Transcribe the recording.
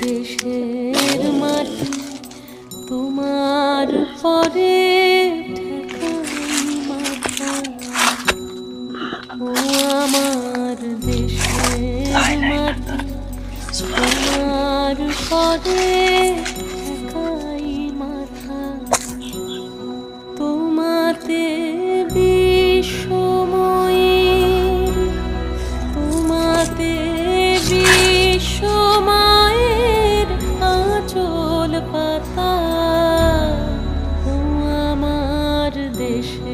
দেশের মাটি তোমার পরে ঠেকাই মাথা। ও আমার দেশের মাটি তোমার পরে ঠেকাই মাথা। তোমাতে বিশ্বময়ের তোমাতে বিশ্বমায়ের আঁচল পাতা। ও আমার দেশে